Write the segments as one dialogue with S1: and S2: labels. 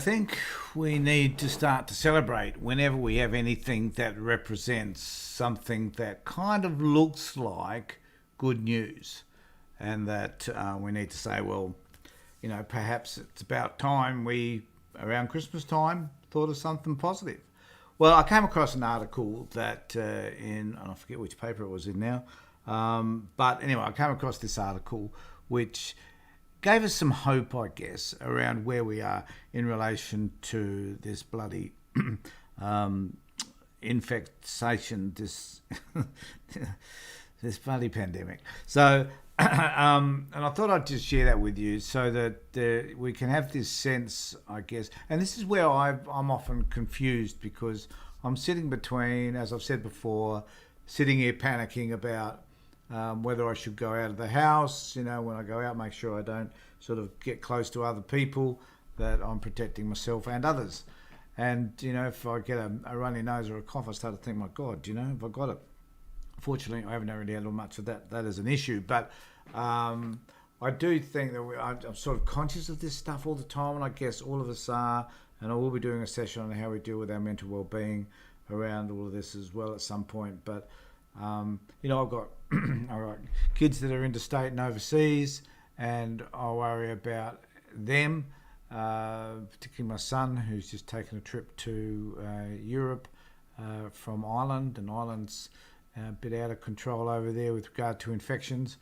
S1: think we need to start to celebrate whenever we have anything that represents something that kind of looks like good news. And that we need to say, well, perhaps it's about time we, around Christmas time, thought of something positive. Well, I came across an article that I forget which paper it was in now, but anyway, I came across this article which gave us some hope, I guess, around where we are in relation to this bloody infestation, this this bloody pandemic. So, and I thought I'd just share that with you so that we can have this sense, I guess. And this is where I'm often confused because I'm sitting between, as I've said before, sitting here panicking about whether I should go out of the house, when I go out, make sure I don't sort of get close to other people, that I'm protecting myself and others. And, if I get a runny nose or a cough, I start to think, my God, have I got it? Fortunately, I haven't really had much of that as an issue, but I do think that I'm sort of conscious of this stuff all the time, and I guess all of us are, and I will be doing a session on how we deal with our mental well-being around all of this as well at some point. But, I've got kids that are interstate and overseas, and I worry about them, particularly my son, who's just taken a trip to Europe from Ireland, and Ireland's a bit out of control over there with regard to infections.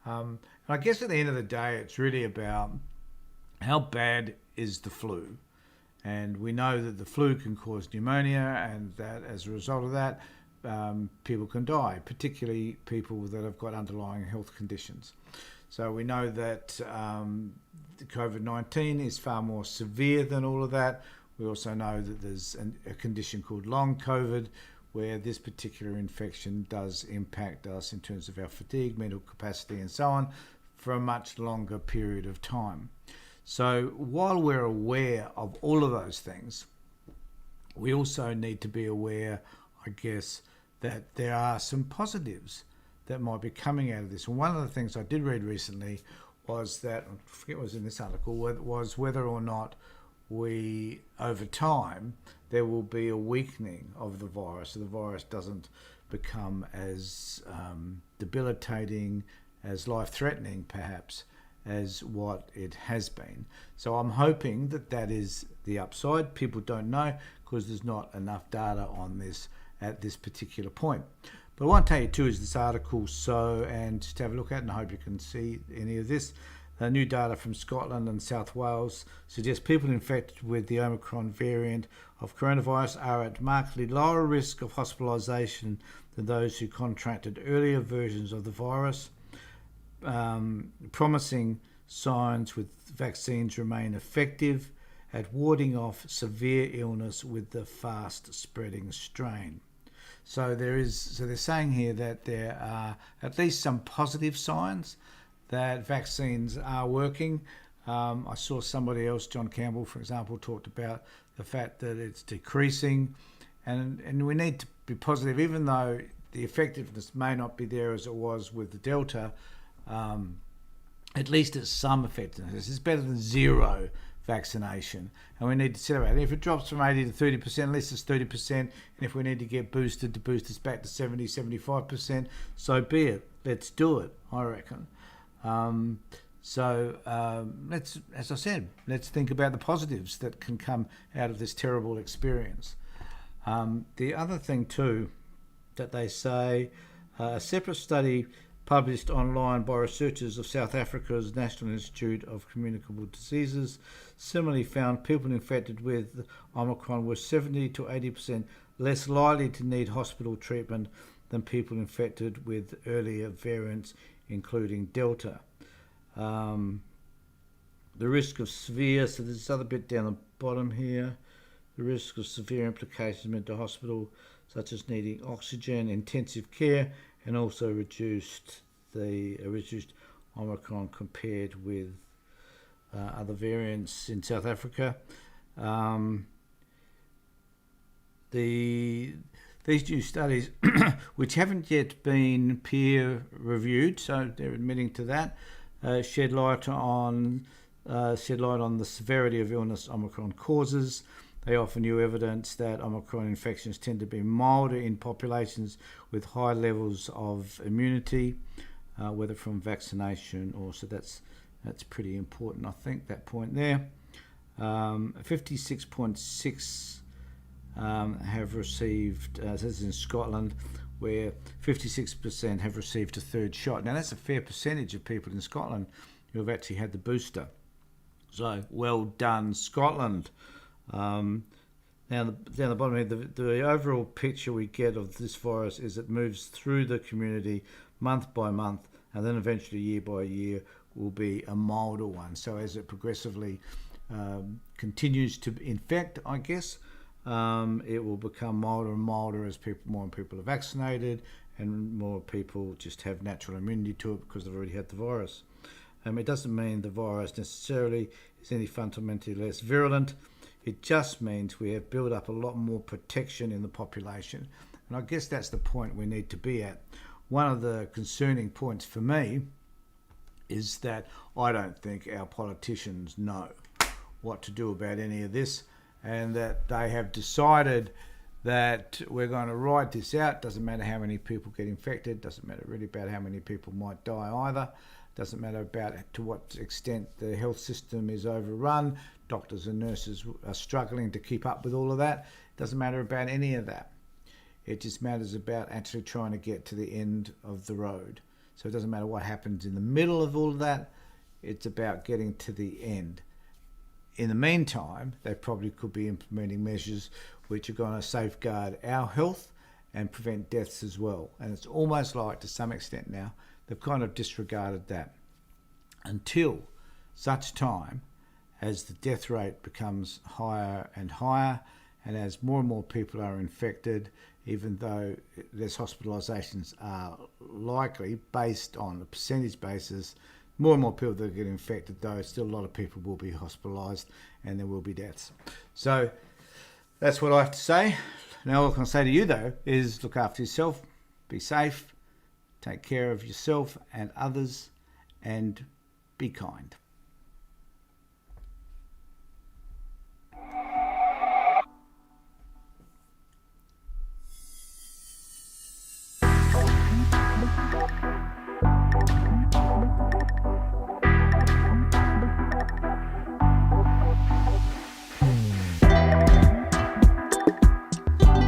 S1: And I guess at the end of the day, it's really about how bad is the flu. And we know that the flu can cause pneumonia, and that as a result of that, people can die, particularly people that have got underlying health conditions. So we know that the COVID-19 is far more severe than all of that. We also know that there's a condition called long COVID, where this particular infection does impact us in terms of our fatigue, mental capacity, and so on, for a much longer period of time. So while we're aware of all of those things, we also need to be aware, I guess, that there are some positives that might be coming out of this. And one of the things I did read recently was that, I forget what was in this article, was whether or not we, over time, there will be a weakening of the virus, so the virus doesn't become as debilitating, as life-threatening perhaps, as what it has been. So I'm hoping that is the upside. People don't know because there's not enough data on this at this particular point. But what I want to tell you too is this article, and just have a look at it, and I hope you can see any of this. New data from Scotland and South Wales suggests people infected with the Omicron variant of coronavirus are at markedly lower risk of hospitalisation than those who contracted earlier versions of the virus. Promising signs with vaccines remain effective at warding off severe illness with the fast-spreading strain. So they're saying here that there are at least some positive signs that vaccines are working. I saw somebody else, John Campbell, for example, talked about the fact that it's decreasing, and we need to be positive, even though the effectiveness may not be there as it was with the Delta. At least it's some effectiveness. It's better than zero vaccination, and we need to celebrate. If it drops from 80 to 30%, at least it's 30%, and if we need to get boosted to boost us back to 70, 75%, so be it. Let's do it, I reckon. Let's, as I said, let's think about the positives that can come out of this terrible experience. The other thing too that they say, a separate study published online by researchers of South Africa's National Institute of Communicable Diseases similarly found people infected with Omicron were 70 to 80% less likely to need hospital treatment than people infected with earlier variants, including Delta. The risk of severe, so there's this other bit down the bottom here, the risk of severe implications meant to hospital, such as needing oxygen, intensive care, and also reduced Omicron compared with other variants in South Africa. These new studies, which haven't yet been peer reviewed, so they're admitting to that, shed light on shed light on the severity of illness Omicron causes. They offer new evidence that Omicron infections tend to be milder in populations with high levels of immunity, whether from vaccination or so. That's pretty important, I think, that point there. 56.6 have received, this is in Scotland, where 56% have received a third shot. Now, that's a fair percentage of people in Scotland who have actually had the booster. So, well done, Scotland. Now, down the bottom here, the overall picture we get of this virus is it moves through the community month by month, and then eventually year by year will be a milder one. So as it progressively continues to infect, I guess, it will become milder and milder as more people are vaccinated and more people just have natural immunity to it because they've already had the virus. It doesn't mean the virus necessarily is any fundamentally less virulent. It just means we have built up a lot more protection in the population. And I guess that's the point we need to be at. One of the concerning points for me is that I don't think our politicians know what to do about any of this, and that they have decided that we're going to ride this out. Doesn't matter how many people get infected, doesn't matter really about how many people might die either, doesn't matter about to what extent the health system is overrun, doctors and nurses are struggling to keep up with all of that. Doesn't matter about any of that. It just matters about actually trying to get to the end of the road. So it doesn't matter what happens in the middle of all of that, it's about getting to the end. In the meantime, they probably could be implementing measures which are going to safeguard our health and prevent deaths as well. And it's almost like, to some extent now, they've kind of disregarded that until such time as the death rate becomes higher and higher, and as more and more people are infected, even though less hospitalisations are likely based on a percentage basis, more and more people that get infected, though still a lot of people will be hospitalised and there will be deaths. So that's what I have to say. Now all I can say to you, though, is look after yourself, be safe, take care of yourself and others, and be kind.